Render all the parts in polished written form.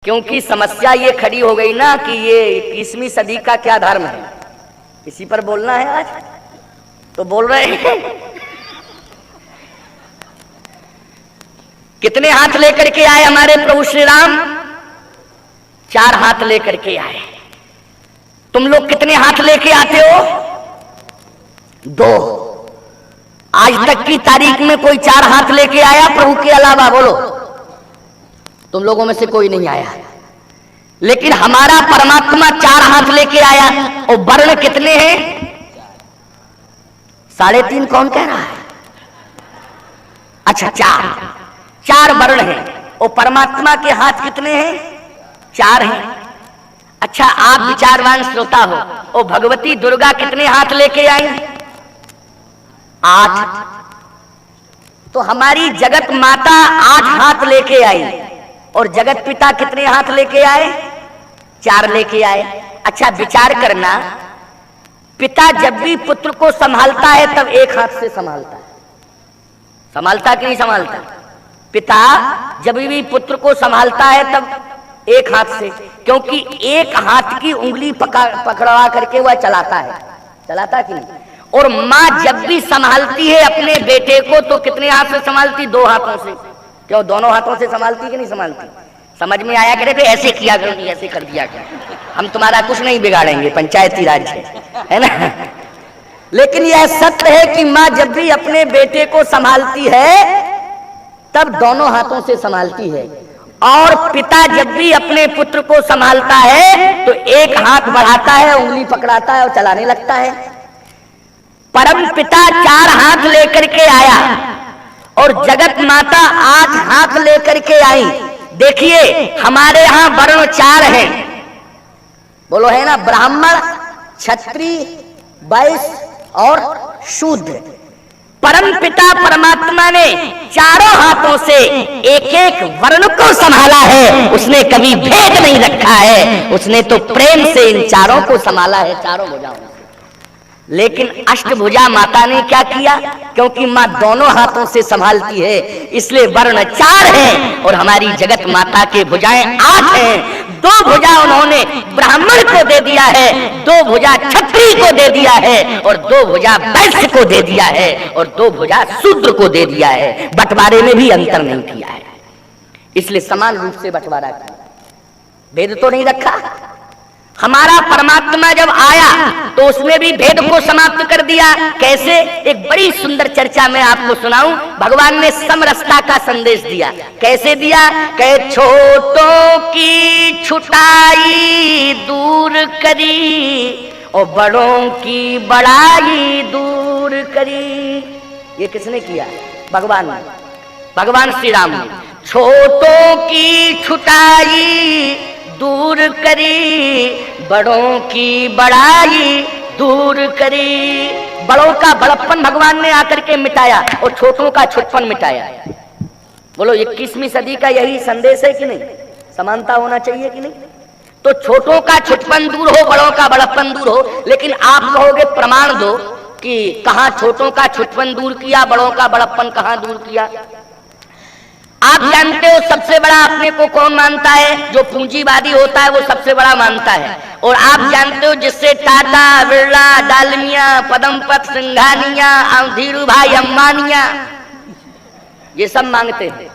क्योंकि समस्या ये खड़ी हो गई ना कि ये 21वीं सदी का क्या धर्म है, इसी पर बोलना है आज, तो बोल रहे हैं। कितने हाथ लेकर के आए हमारे प्रभु श्री राम? 4 हाथ लेकर के आए। तुम लोग कितने हाथ लेके आते हो? 2। आज तक की तारीख में कोई 4 हाथ लेके आया प्रभु के अलावा? बोलो। तुम लोगों में से कोई नहीं आया, लेकिन हमारा परमात्मा 4 हाथ लेके आया। और वर्ण कितने हैं? 3.5 कौन कह रहा है? अच्छा, 4 वर्ण हैं। और परमात्मा के हाथ कितने हैं? 4 हैं। अच्छा, आप विचारवान श्रोता हो, और भगवती दुर्गा कितने हाथ लेके आई? 8। तो हमारी जगत माता 8 हाथ लेके आई, और जगत पिता कितने हाथ लेके आए? 4 लेके आए। अच्छा, विचार करना, पिता जब भी पुत्र को संभालता है तब 1 हाथ से संभालता है। संभालता कि नहीं संभालता? पिता जब भी पुत्र को संभालता है तब 1 हाथ से, क्योंकि 1 हाथ की उंगली पकड़वा करके वह चलाता है। चलाता कि नहीं? और माँ जब भी संभालती है अपने बेटे को तो कितने हाथ से संभालती? 2 हाथों से। क्यों, दोनों हाथों से संभालती कि नहीं संभालती? समझ में आया करे? ऐसे किया करो, ऐसे कर दिया करो, हम तुम्हारा कुछ नहीं बिगाड़ेंगे, पंचायती राज है ना। लेकिन यह सत्य है कि माँ जब भी अपने बेटे को संभालती है तब दोनों हाथों से संभालती है, और पिता जब भी अपने पुत्र को संभालता है तो 1 हाथ बढ़ाता है, उंगली पकड़ाता है और चलाने लगता है। परम पिता 4 हाथ लेकर के आया और जगत माता 8 हाथ लेकर के आई। देखिए, हमारे यहां वर्ण 4 हैं, बोलो, है ना? ब्राह्मण, क्षत्रिय, वैश्य और शूद्र। परम पिता परमात्मा ने 4 हाथों से एक वर्ण को संभाला है। उसने कभी भेद नहीं रखा है, उसने तो प्रेम से इन 4 को संभाला है, 4 भुजाओं से। लेकिन अष्टभुजा माता ने क्या किया? क्योंकि माँ दोनों हाथों से संभालती है, इसलिए वर्ण 4 हैं और हमारी जगत माता के भुजाएं 8 हैं। 2 भुजा उन्होंने ब्राह्मण को दे दिया है, 2 भुजा क्षत्रिय को दे दिया है, और 2 भुजा वैश्य को दे दिया है, और 2 भुजा शूद्र को दे दिया है। बंटवारे में भी अंतर नहीं किया है, इसलिए समान रूप से बंटवारा किया, भेद तो नहीं रखा। हमारा परमात्मा जब आया तो उसने भी भेद को समाप्त कर दिया। कैसे? एक बड़ी सुंदर चर्चा मैं आपको सुनाऊं। भगवान ने समरसता का संदेश दिया। कैसे दिया? कहे छोटों की छुटाई दूर करी और बड़ों की बड़ाई दूर करी। ये किसने किया? भगवान ने, भगवान श्री राम ने। छोटों की छुटाई दूर करी, बड़ों की बड़ाई दूर करी। बड़ों का बड़प्पन भगवान ने आकर के मिटाया और छोटों का छुटपन मिटाया। बोलो, 21वीं सदी का यही संदेश है कि नहीं? समानता होना चाहिए कि नहीं? तो छोटों का छुटपन दूर हो, बड़ों का बड़प्पन दूर हो। लेकिन आप कहोगे प्रमाण दो कि कहां छोटों का छुटपन दूर किया, बड़ों का बड़प्पन कहां दूर किया। आप जानते हो सबसे बड़ा अपने को कौन मानता है? जो पूंजीवादी होता है वो सबसे बड़ा मानता है। और आप जानते हो जिससे टाटा, बिरला, डालमिया, पदमपत, सिंघानिया, धीरू भाई अंबानिया, ये सब मांगते हैं।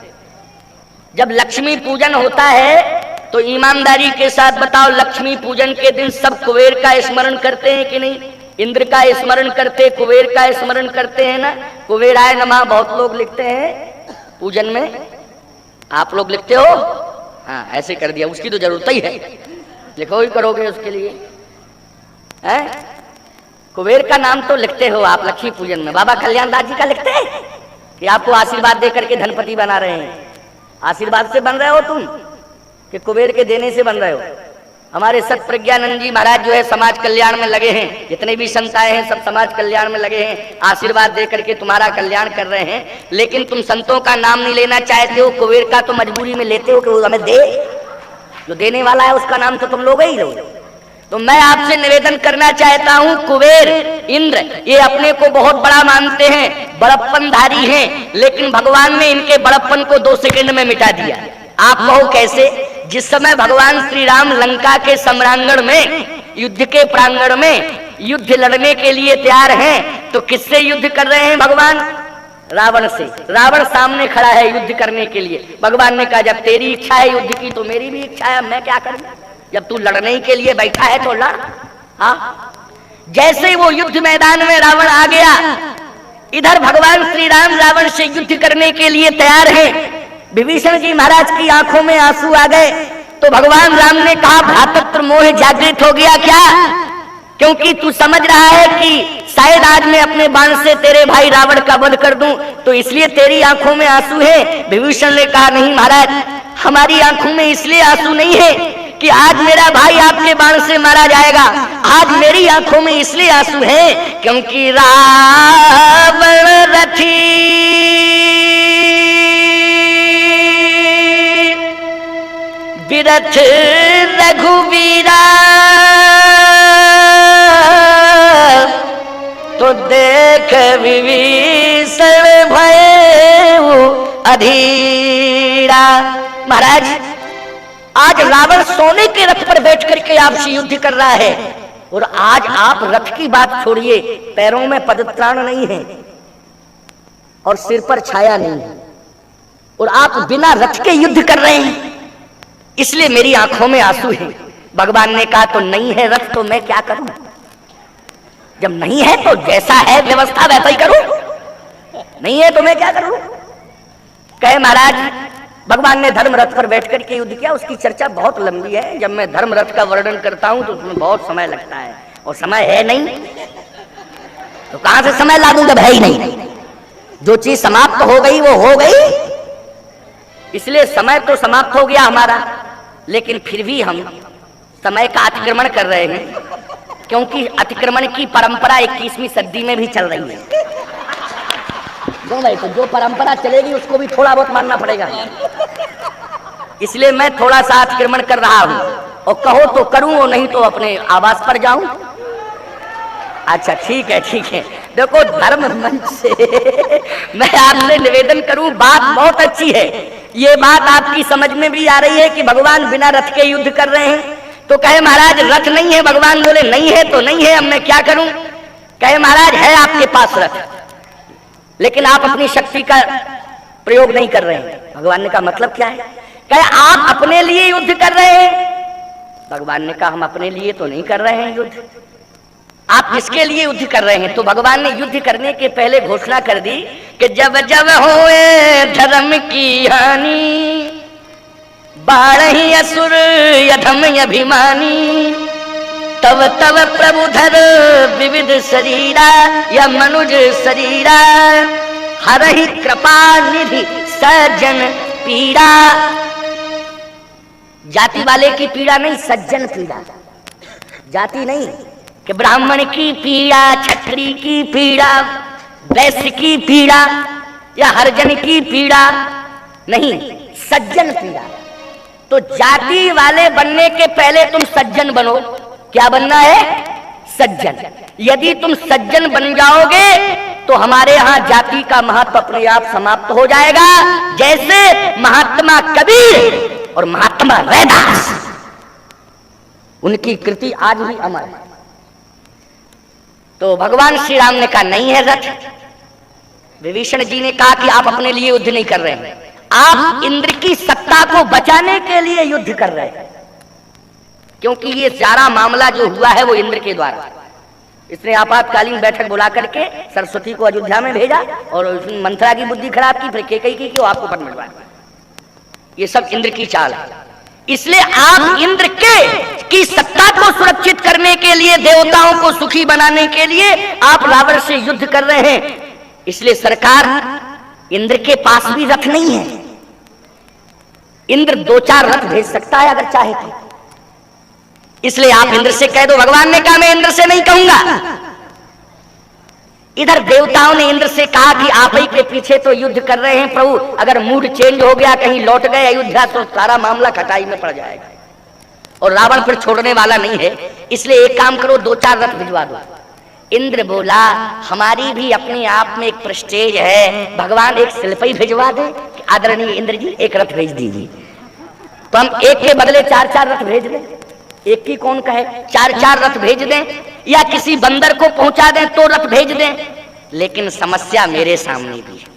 जब लक्ष्मी पूजन होता है तो ईमानदारी के साथ बताओ, लक्ष्मी पूजन के दिन सब कुबेर का स्मरण करते हैं कि नहीं? इंद्र का स्मरण करते, कुबेर का स्मरण करते हैं ना? कुबेराय नमः बहुत लोग लिखते हैं पूजन में। आप लोग लिखते हो? हाँ, ऐसे कर दिया, उसकी तो जरूरत ही है, लिखो ही करोगे उसके लिए, हैं? कुबेर का नाम तो लिखते हो आप लक्ष्मी पूजन में। बाबा कल्याण दास जी का लिखते हैं कि आपको आशीर्वाद दे करके धनपति बना रहे हैं। आशीर्वाद से बन रहे हो तुम कि कुबेर के देने से बन रहे हो? हमारे सत प्रज्ञानंद जी महाराज जो है समाज कल्याण में लगे हैं, जितने भी संत आए हैं सब समाज कल्याण में लगे हैं, आशीर्वाद दे करके तुम्हारा कल्याण कर रहे हैं। लेकिन तुम संतों का नाम नहीं लेना चाहते हो, कुबेर का तो मजबूरी में लेते हो कि वो हमें दे। जो देने वाला है उसका नाम तो तुम लोग ही लो। तो मैं आपसे निवेदन करना चाहता हूं, कुबेर, इंद्र ये अपने को बहुत बड़ा मानते हैं, बड़प्पनधारी हैं, लेकिन भगवान ने इनके बड़प्पन को 2 सेकंड में मिटा दिया। आप कहो कैसे? जिस समय भगवान श्री राम लंका के सम्रांगण में, युद्ध के प्रांगण में युद्ध लड़ने के लिए तैयार हैं, तो किससे युद्ध कर रहे हैं भगवान? रावण से। रावण सामने खड़ा है युद्ध करने के लिए। भगवान ने कहा, जब तेरी इच्छा है युद्ध की तो मेरी भी इच्छा है, मैं क्या करूं? जब तू लड़ने के लिए बैठा है तो लड़। हाँ, जैसे ही वो युद्ध मैदान में रावण आ गया, इधर भगवान श्री राम रावण से युद्ध करने के लिए तैयार हैं। विभीषण जी महाराज की आंखों में आंसू आ गए। तो भगवान राम ने कहा, भ्रातृत्व मोह जागृत हो गया क्या? क्योंकि तू समझ रहा है कि शायद आज मैं अपने बाण से तेरे भाई रावण का वध कर दूं, तो इसलिए तेरी आंखों में आंसू है। विभीषण ने कहा, नहीं महाराज, हमारी आंखों में इसलिए आंसू नहीं है कि आज मेरा भाई आपके बाण से मारा जाएगा। आज मेरी आंखों में इसलिए आंसू है क्योंकि रावण रथी बिरथ रघुवीरा, तो देख विभीषण भयउ अधीरा। महाराज, आज रावण सोने के रथ पर बैठ करके आपसे युद्ध कर रहा है, और आज आप रथ की बात छोड़िए, पैरों में पदत्राण नहीं है और सिर पर छाया नहीं है, और आप बिना रथ के युद्ध कर रहे हैं, इसलिए मेरी आंखों में आंसू है। भगवान ने कहा, तो नहीं है रथ तो मैं क्या करूं? जब नहीं है तो जैसा है व्यवस्था वैसा ही करूं, नहीं है तो मैं क्या करूं? कहे महाराज, भगवान ने धर्म रथ पर बैठकर के युद्ध किया। उसकी चर्चा बहुत लंबी है, जब मैं धर्म रथ का वर्णन करता हूं तो उसमें बहुत समय लगता है, और समय है नहीं तो कहां से समय ला दूं जब है ही नहीं। जो चीज समाप्त हो गई वो हो गई, इसलिए समय तो समाप्त हो गया हमारा, लेकिन फिर भी हम समय का अतिक्रमण कर रहे हैं, क्योंकि अतिक्रमण की परंपरा 21वीं सदी में भी चल रही है। क्यों भाई? तो जो परंपरा चलेगी उसको भी थोड़ा बहुत मानना पड़ेगा, इसलिए मैं थोड़ा सा अतिक्रमण कर रहा हूं, और कहो तो करूं और नहीं तो अपने आवास पर जाऊं। अच्छा ठीक है, ठीक है। देखो, धर्म मंच से मैं आपसे निवेदन करूं, बात बहुत अच्छी है, ये बात आपकी समझ में भी आ रही है कि भगवान बिना रथ के युद्ध कर रहे हैं। तो कहे महाराज रथ नहीं है, भगवान बोले नहीं है तो नहीं है, अब मैं क्या करूं? कहे महाराज है आपके पास रथ, लेकिन आप अपनी शक्ति का प्रयोग नहीं कर रहे हैं। भगवान ने कहा मतलब क्या है? कहे आप अपने लिए युद्ध कर रहे हैं। भगवान ने कहा हम अपने लिए तो नहीं कर रहे हैं युद्ध, आप किसके लिए युद्ध कर रहे हैं? तो भगवान ने युद्ध करने के पहले घोषणा कर दी कि जब जब होए धर्म की हानि, बाढ़हि असुर यधम अभिमानी, तब तब प्रभु धर विविध शरीरा, या मनुज शरीरा, हरहि कृपा निधि सज्जन पीड़ा। जाति वाले की पीड़ा नहीं, सज्जन पीड़ा। जाति नहीं कि ब्राह्मण की पीड़ा, क्षत्रिय की पीड़ा, वैश्य की पीड़ा या हरिजन की पीड़ा नहीं, सज्जन पीड़ा। तो जाति वाले बनने के पहले तुम सज्जन बनो। क्या बनना है? सज्जन। यदि तुम सज्जन बन जाओगे तो हमारे यहाँ जाति का महत्व अपने आप समाप्त हो जाएगा। जैसे महात्मा कबीर और महात्मा रैदास, उनकी कृति आज भी अमर है। तो भगवान श्री राम ने कहा नहीं है रथ। विभीषण जी ने कहा कि आप अपने लिए युद्ध नहीं कर रहे हैं, आप इंद्र की सत्ता को बचाने के लिए युद्ध कर रहे हैं, क्योंकि ये सारा मामला जो हुआ है वो इंद्र के द्वारा। इसने आपातकालीन बैठक बुला करके सरस्वती को अयोध्या में भेजा और मंथरा की बुद्धि खराब की, फिर कैकेयी की कि वो आपको पद मिलवाया। ये सब इंद्र की चाल है। इसलिए आप इंद्र की सत्ता को सुरक्षित करने के लिए, देवताओं को सुखी बनाने के लिए आप रावण से युद्ध कर रहे हैं। इसलिए सरकार, इंद्र के पास भी रथ नहीं है। इंद्र 2-4 रथ भेज सकता है अगर चाहे तो। इसलिए आप इंद्र से कह दो। भगवान ने कहा मैं इंद्र से नहीं कहूंगा। इधर देवताओं ने इंद्र से कहा कि आप ही के पीछे तो युद्ध कर रहे हैं प्रभु, अगर मूड चेंज हो गया, कहीं लौट गए अयोध्या तो सारा मामला खटाई में पड़ जाएगा, और रावण फिर छोड़ने वाला नहीं है। इसलिए एक काम करो, 2-4 रथ भिजवा दो। इंद्र बोला हमारी भी अपने आप में एक प्रेस्टेज है, भगवान एक शिल्पी भिजवा दे। आदरणीय इंद्र जी एक रथ भेज दीजिए। तो हम एक के बदले 4-4 रथ भेज दें? एक की कौन कहे, 4-4 रथ भेज दें, या किसी बंदर को पहुंचा दें तो रथ भेज दें? लेकिन समस्या मेरे सामने भी है।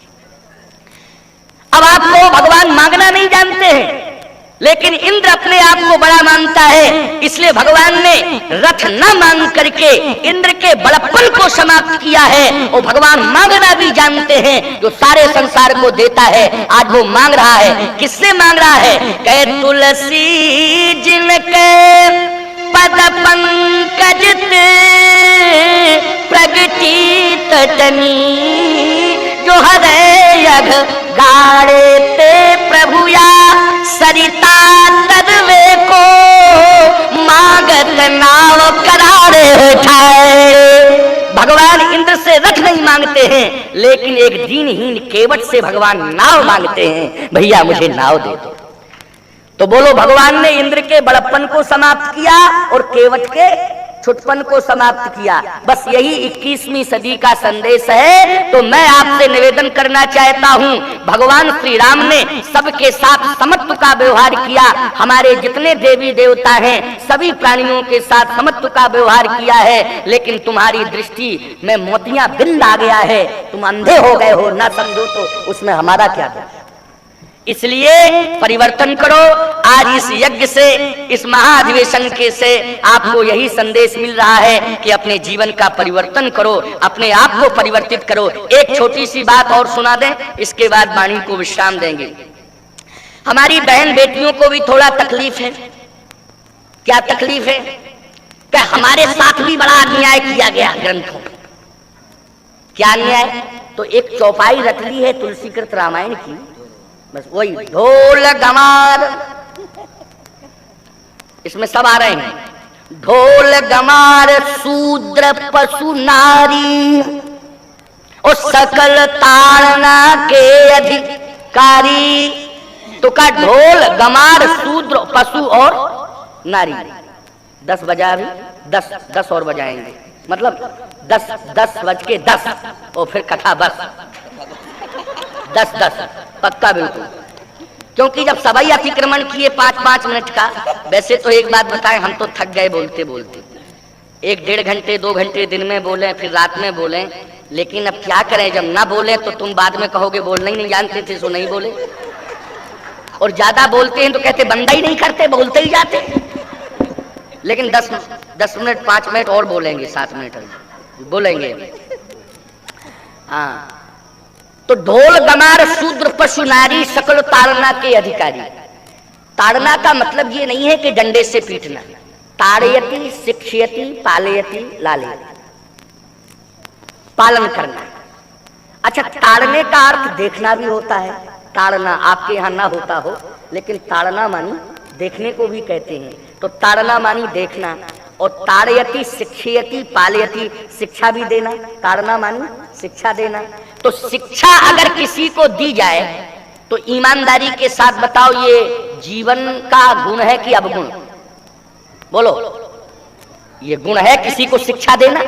अब आपको भगवान मांगना नहीं जानते हैं, लेकिन इंद्र अपने आप को बड़ा मानता है, इसलिए भगवान ने रथ न मांग करके इंद्र के बड़प्पन को समाप्त किया है। और भगवान मांगना भी जानते हैं, जो सारे संसार को देता है। आज वो मांग रहा है, किससे मांग रहा है? कहे तुलसी जिनके पद पंकज ते प्रगति तटनी, जो हृदय गाड़े ते प्रभुया सरिता तदवे को मागत नाव करारे उठाए। भगवान इंद्र से रथ नहीं मांगते हैं, लेकिन एक दीनहीन केवट से भगवान नाव मांगते हैं, भैया मुझे नाव दे दो। तो बोलो, भगवान ने इंद्र के बड़प्पन को समाप्त किया और केवट के छुटपन को समाप्त किया। बस यही 21वीं सदी का संदेश है। तो मैं आपसे निवेदन करना चाहता हूं, भगवान श्री राम ने सबके साथ समत्व का व्यवहार किया। हमारे जितने देवी देवता हैं सभी प्राणियों के साथ समत्व का व्यवहार किया है, लेकिन तुम्हारी दृष्टि में मोतियां बिंद आ गया है, तुम अंधे हो गए हो, ना समझो तो उसमें हमारा क्या दोष। इसलिए परिवर्तन करो। आज इस यज्ञ से, इस महाधिवेशन के से आपको यही संदेश मिल रहा है कि अपने जीवन का परिवर्तन करो, अपने आप को परिवर्तित करो। एक छोटी सी बात और सुना दें, इसके बाद वाणी को विश्राम देंगे। हमारी बहन बेटियों को भी थोड़ा तकलीफ है। क्या तकलीफ है? क्या हमारे साथ भी बड़ा अन्याय किया गया ग्रंथों में। क्या अन्याय? तो एक चौपाई रख ली है तुलसीकृत रामायण की, बस वही ढोल गमार, इसमें सब आ रहे हैं। ढोल गमार शूद्र पशु नारी और सकल ताड़ना के अधिकारी। तो का ढोल गमार शूद्र पशु और नारी 10 बजा, अभी 10 और बजाएंगे, मतलब 10 बज के 10 और फिर कथा बस 10 पक्का बिल्कुल। क्योंकि जब सभी अतिक्रमण किए 5-5 मिनट का, वैसे तो एक बात बताएं, हम तो थक गए बोलते बोलते, 1-1.5 घंटे 2 घंटे दिन में बोले, फिर रात में बोले, लेकिन अब क्या करें, जब ना बोले तो तुम बाद में कहोगे बोलना ही नहीं जानते थे सो नहीं बोले, और ज्यादा बोलते हैं तो कहते बंदा ही नहीं करते, बोलते ही जाते। लेकिन 10 मिनट 5 मिनट और बोलेंगे, 7 मिनट बोलेंगे। हाँ, तो ढोल गमार शूद्र पशु नारी सकल ताड़ना के अधिकारी। ताड़ना का मतलब ये नहीं है कि डंडे से पीटना, ताड़यति शिक्षयति पालयति लालयति, पालन करना। अच्छा, ताड़ने का अर्थ देखना भी होता है। ताड़ना आपके यहाँ ना होता हो, लेकिन ताड़ना मानी देखने को भी कहते हैं। तो ताड़ना मानी देखना, और ताड़यति शिक्षयति पालयति शिक्षा भी देना, ताड़ना मानी शिक्षा देना। तो शिक्षा अगर किसी को दी जाए तो ईमानदारी के साथ बताओ, ये जीवन का गुण है कि अवगुण? बोलो, ये गुण है किसी को शिक्षा देना।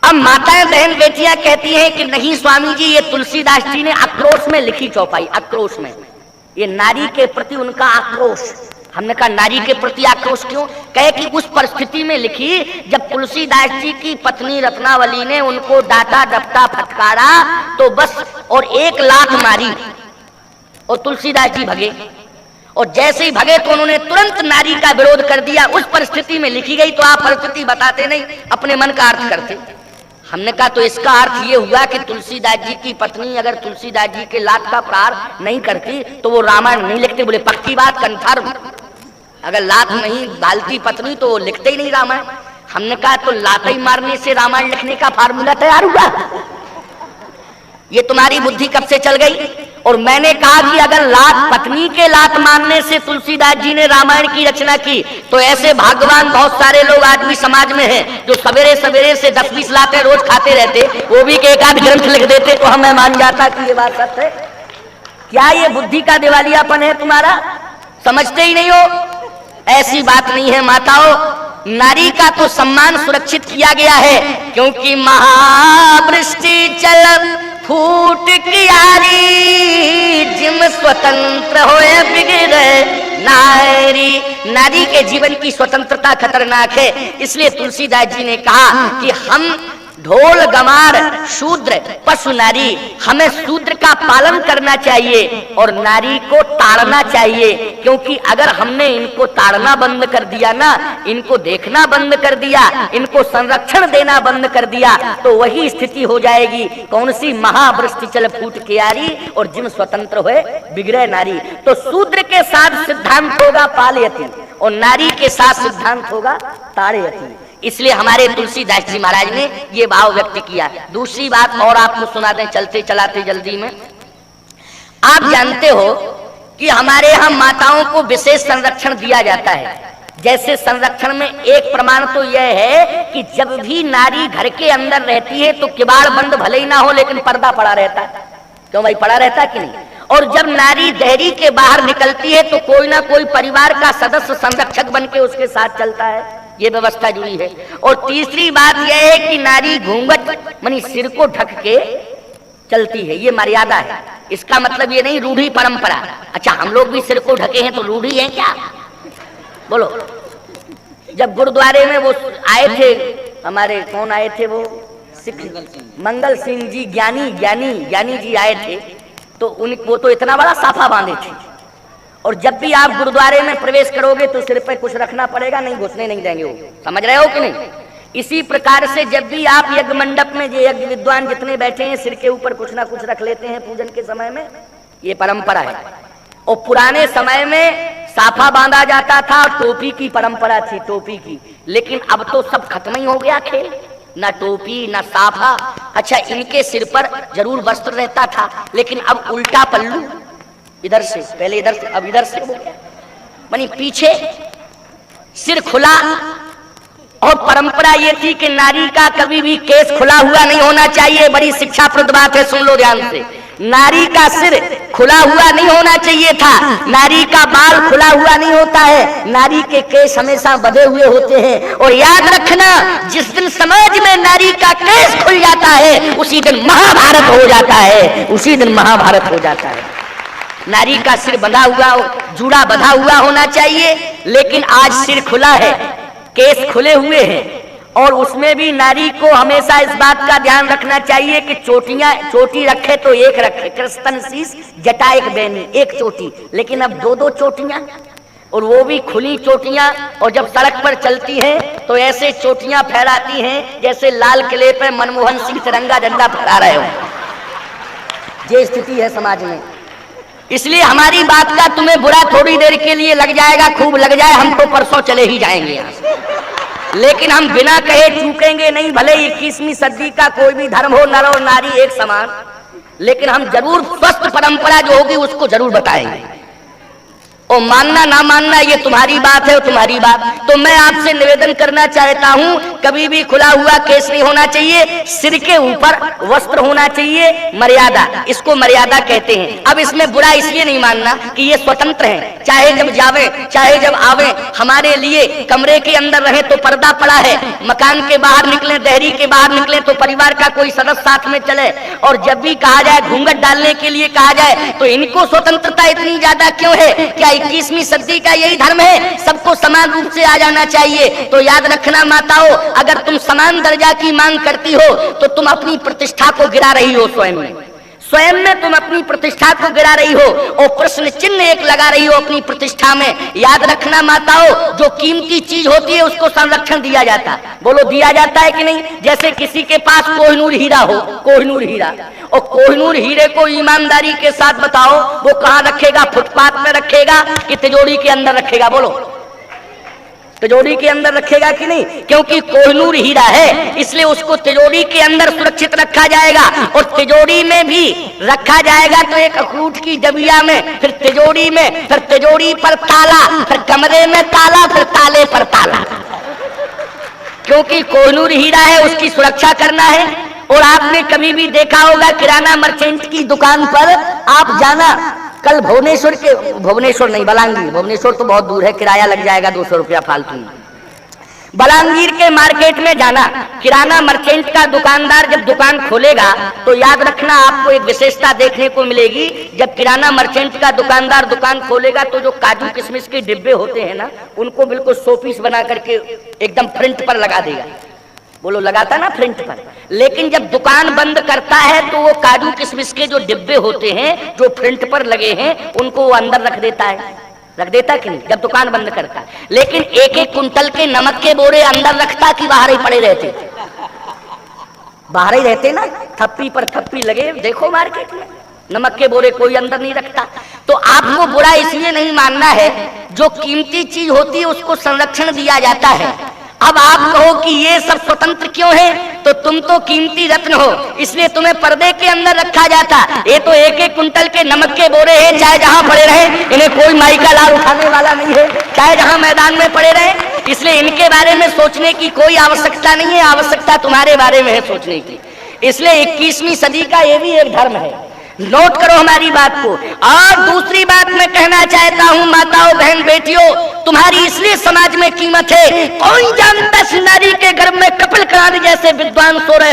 अब माताएं बहन बेटियां कहती हैं कि नहीं स्वामी जी, ये तुलसीदास जी ने आक्रोश में लिखी चौपाई, आक्रोश में, ये नारी के प्रति उनका आक्रोश। हमने कहा नारी के प्रति आक्रोश क्यों? कहे कि उस परिस्थिति में लिखी जब तुलसीदास जी की पत्नी रत्नावली ने उनको डांटा डपटा फटकारा तो बस, और 1 लात मारी और तुलसीदास जी भगे, और जैसे ही भगे तो उन्होंने तुरंत नारी का विरोध कर दिया। उस परिस्थिति में लिखी गई। तो आप परिस्थिति बताते नहीं, अपने मन का अर्थ करते। हमने कहा तो इसका अर्थ ये हुआ कि तुलसीदास जी की पत्नी अगर तुलसीदास जी के लात का प्रहार नहीं करती तो वो रामायण नहीं लिखते। बोले पक्की बात, कन्फर्म, अगर लात नहीं डालती पत्नी तो वो लिखते ही नहीं रामायण। हमने कहा तो लात ही मारने से रामायण लिखने का फार्मूला तैयार हुआ? ये तुम्हारी बुद्धि कब से चल गई? और मैंने कहा कि अगर लात पत्नी के लात मारने से तुलसीदास जी ने रामायण की रचना की, तो ऐसे भाग्यवान बहुत सारे लोग आज भी समाज में हैं जो सवेरे सवेरे से 10-20 लातें रोज खाते रहते, वो भी एक आध ग्रंथ लिख देते तो हमें मान जाता कि ये बात सत्य है। क्या ये बुद्धि का दिवालियापन है तुम्हारा? समझते ही नहीं हो। ऐसी बात नहीं है माताओं, नारी का तो सम्मान सुरक्षित किया गया है, क्योंकि महावृष्टि चल फूट कियारी, जिम स्वतंत्र होए बिगड़े नारी, नारी के जीवन की स्वतंत्रता खतरनाक है। इसलिए तुलसीदास जी ने कहा कि हम ढोल गमार शूद्र पशु नारी, हमें शूद्र का पालन करना चाहिए और नारी को ताड़ना चाहिए, क्योंकि अगर हमने इनको ताड़ना बंद कर दिया ना, इनको देखना बंद कर दिया, इनको संरक्षण देना बंद कर दिया, तो वही स्थिति हो जाएगी। कौन सी? महावृष्टि चल फूट के आरी और जिम स्वतंत्र हुए बिगड़े नारी। तो शूद्र के साथ सिद्धांत होगा पालयति और नारी के साथ सिद्धांत होगा ताड़यति। इसलिए हमारे तुलसीदास जी महाराज ने ये भाव व्यक्त किया। दूसरी बात और आपको सुना दें चलते चलाते जल्दी में। आप जानते हो कि हमारे यहाँ माताओं को विशेष संरक्षण दिया जाता है। जैसे संरक्षण में एक प्रमाण तो यह है कि जब भी नारी घर के अंदर रहती है तो किवाड़ बंद भले ही ना हो लेकिन पर्दा पड़ा रहता है। क्यों भाई, पड़ा रहता है कि नहीं? और जब नारी देहरी के बाहर निकलती है तो कोई ना कोई परिवार का सदस्य संरक्षक बन के उसके साथ चलता है। ये व्यवस्था जुड़ी है। और तीसरी बात यह है कि नारी घूंघट मानी सिर को ढक के चलती है, ये मर्यादा है। इसका मतलब ये नहीं रूढ़ी परंपरा। अच्छा, हम लोग भी सिर को ढके हैं तो रूढ़ी है क्या? बोलो। जब गुरुद्वारे में वो आए थे हमारे, कौन आए थे वो? सिख मंगल सिंह जी ज्ञानी जी आए थे, तो वो तो इतना बड़ा साफा बांधे थे। और जब भी आप गुरुद्वारे में प्रवेश करोगे तो सिर पे कुछ रखना पड़ेगा, नहीं घुसने नहीं देंगे वो। समझ रहे हो कि नहीं? इसी प्रकार से जब भी आप यज्ञ मंडप में जो यज्ञ विद्वान जितने बैठे हैं सिर के ऊपर कुछ ना कुछ रख लेते हैं पूजन के समय में, ये परंपरा है। और पुराने समय में साफा बांधा जाता था और टोपी की परंपरा थी, टोपी की। लेकिन अब तो सब खत्म ही हो गया खेल, ना टोपी ना साफा। अच्छा, इनके सिर पर जरूर वस्त्र रहता था, लेकिन अब उल्टा पल्लू, इधर से, पहले इधर से अब इधर से हो गया, मानी पीछे सिर खुला। और परंपरा ये थी कि नारी का कभी भी केस खुला हुआ नहीं होना चाहिए। बड़ी शिक्षाप्रद बात है, सुन लो ध्यान से। नारी का सिर खुला हुआ नहीं होना चाहिए था, नारी का बाल खुला हुआ नहीं होता है, नारी के केस हमेशा बंधे हुए होते हैं। और याद रखना, जिस दिन समाज में नारी का केस खुल जाता है उसी दिन महाभारत हो जाता है, उसी दिन महाभारत हो जाता है। नारी का सिर बंधा हुआ, जूड़ा बंधा हुआ होना चाहिए, लेकिन आज सिर खुला है, केस खुले हुए हैं। और उसमें भी नारी को हमेशा इस बात का ध्यान रखना चाहिए कि चोटी रखे तो एक रखे, कृष्ण शीश जटा एक बैनी, एक चोटी। लेकिन अब दो दो चोटियां, और वो भी खुली चोटियां। और जब सड़क पर चलती हैं तो ऐसे चोटियां फहराती हैं जैसे लाल किले पर मनमोहन सिंह तिरंगा झंडा फहरा रहे हो। ये स्थिति है समाज में। इसलिए हमारी बात का तुम्हें बुरा थोड़ी देर के लिए लग जाएगा, खूब लग जाए, हम तो परसों चले ही जाएंगे यहाँ से। लेकिन हम बिना कहे चूकेंगे नहीं, भले 21वीं सदी का कोई भी धर्म हो, नर और नारी एक समान, लेकिन हम जरूर स्वस्थ परंपरा जो होगी उसको जरूर बताएंगे। और मानना ना मानना ये तुम्हारी बात है और तुम्हारी बात। तो मैं आपसे निवेदन करना चाहता हूं, कभी भी खुला हुआ केस नहीं होना चाहिए, सिर के ऊपर वस्त्र होना चाहिए, मर्यादा, इसको मर्यादा कहते हैं। अब इसमें बुरा इसलिए नहीं मानना कि ये स्वतंत्र है, चाहे जब जावे चाहे जब आवे, हमारे लिए कमरे के अंदर रहे तो पर्दा पड़ा है, मकान के बाहर निकले, देहरी के बाहर निकले तो परिवार का कोई सदस्य साथ में चले। और जब भी कहा जाए घूंघट डालने के लिए कहा जाए तो इनको स्वतंत्रता इतनी ज्यादा क्यों है? क्या 21वीं सदी का यही धर्म है? सबको समान रूप से आ जाना चाहिए। तो याद रखना माताओं, अगर तुम समान दर्जा की मांग करती हो तो तुम अपनी प्रतिष्ठा को गिरा रही हो, स्वयं में तुम अपनी प्रतिष्ठा को गिरा रही हो और प्रश्न चिन्ह एक लगा रही हो अपनी प्रतिष्ठा में। याद रखना माताओं, जो कीमती चीज होती है उसको संरक्षण दिया जाता, बोलो दिया जाता है कि नहीं? जैसे किसी के पास कोहिनूर हीरा हो, कोहिनूर हीरा, और कोहिनूर हीरे को ईमानदारी के साथ बताओ वो कहाँ रखेगा? फुटपाथ में रखेगा कि तिजोरी के अंदर रखेगा? बोलो, तिजोरी के अंदर रखेगा कि नहीं? क्योंकि कोहिनूर हीरा है इसलिए उसको तिजोरी के अंदर सुरक्षित रखा जाएगा। और तिजोरी में भी रखा जाएगा तो एक अखरूट की डबिया में, फिर तिजोरी में, फिर तिजोरी पर ताला, फिर कमरे में ताला, फिर ताले पर ताला, क्योंकि कोहिनूर हीरा है, उसकी सुरक्षा करना है। और आपने कभी भी देखा होगा किराना मर्चेंट की दुकान पर आप जाना, कल भुवनेश्वर नहीं, बलांगी, भुवनेश्वर तो बहुत दूर है, किराया लग जाएगा 200 रुपया फालतू में। बलांगीर के मार्केट में जाना, किराना मर्चेंट का दुकानदार जब दुकान खोलेगा तो याद रखना आपको एक विशेषता देखने को मिलेगी। जब किराना मर्चेंट का दुकानदार दुकान खोलेगा तो जो काजू किशमिश के डिब्बे होते हैं ना, उनको बिल्कुल 100 पीस बना करके एकदम फ्रंट पर लगा देगा। बोलो लगाता ना फ्रंट पर। लेकिन जब दुकान बंद करता है तो वो काजू किशमिश के जो डिब्बे होते हैं जो फ्रंट पर लगे हैं उनको वो अंदर रख देता है, रख देता कि नहीं, जब दुकान बंद करता है। लेकिन एक एक कुंटल के नमक के बोरे अंदर रखता कि बाहर ही पड़े रहते? बाहर ही रहते ना, थप्पी पर थप्पी लगे, देखो मार्केट में नमक के बोरे कोई अंदर नहीं रखता। तो आपको बुरा इसलिए नहीं मानना है, जो कीमती चीज होती है उसको संरक्षण दिया जाता है। अब आप कहो कि ये सब स्वतंत्र क्यों है, तो तुम तो कीमती रत्न हो इसलिए तुम्हें पर्दे के अंदर रखा जाता। ये तो एक एक कुंटल के नमक के बोरे हैं, चाहे जहां पड़े रहे, इन्हें कोई माई का लाल उठाने वाला नहीं है, चाहे जहां मैदान में पड़े रहे, इसलिए इनके बारे में सोचने की कोई आवश्यकता नहीं है। आवश्यकता तुम्हारे बारे में है सोचने की। इसलिए 21वीं सदी का ये भी एक धर्म है, नोट करो हमारी बात को। और दूसरी बात मैं कहना चाहता हूं, माताओं बहन बेटियों, तुम्हारी इसलिए समाज में कीमत है, कौन जानता नारी के गर्भ में कपिल कांत जैसे विद्वान सो रहे